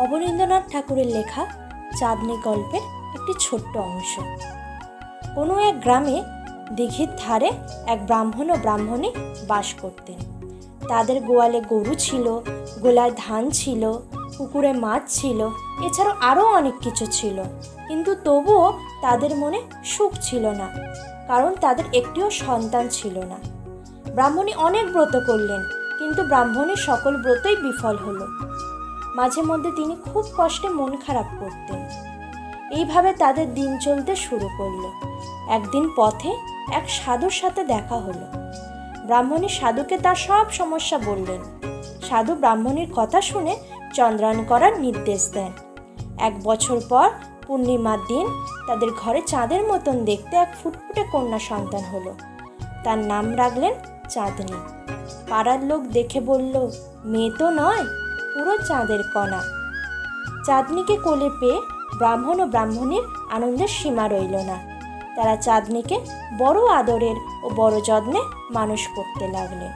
অবনীন্দ্রনাথ ঠাকুরের লেখা চাঁদনী গল্পের একটি ছোট্ট অংশ। কোনো এক গ্রামে দিঘির ধারে এক ব্রাহ্মণ ও ব্রাহ্মণী বাস করতেন। তাদের গোয়ালে গরু ছিল, গোলায় ধান ছিল, পুকুরে মাছ ছিল, এছাড়াও আরও অনেক কিছু ছিল। কিন্তু তবুও তাদের মনে সুখ ছিল না, কারণ তাদের একটিও সন্তান ছিল না। ব্রাহ্মণী অনেক ব্রত করলেন, কিন্তু ব্রাহ্মণীর সকল ব্রতই বিফল হলো। মাঝে মধ্যে তিনি খুব কষ্টে মন খারাপ করতেন। এইভাবে তাদের দিন চলতে শুরু করলো। একদিন পথে এক সাধুর সাথে দেখা হলো। ব্রাহ্মণী সাধুকে তার সব সমস্যা বললেন। সাধু ব্রাহ্মণীর কথা শুনে চন্দ্রায়ণ করার নির্দেশ দেন। 1 বছর পর পূর্ণিমার দিন তাদের ঘরে চাঁদের মতন দেখতে এক ফুটফুটে কন্যা সন্তান হলো। তার নাম রাখলেন চাঁদনী। পাড়ার লোক দেখে বলল, মেয়ে তো নয়, পুরো চাঁদের কণা। চাঁদনীকে কোলে পেয়ে ব্রাহ্মণ ও ব্রাহ্মণীর আনন্দের সীমা রইল না। তারা চাঁদনীকে বড় আদরের ও বড় যত্নে মানুষ করতে লাগলেন।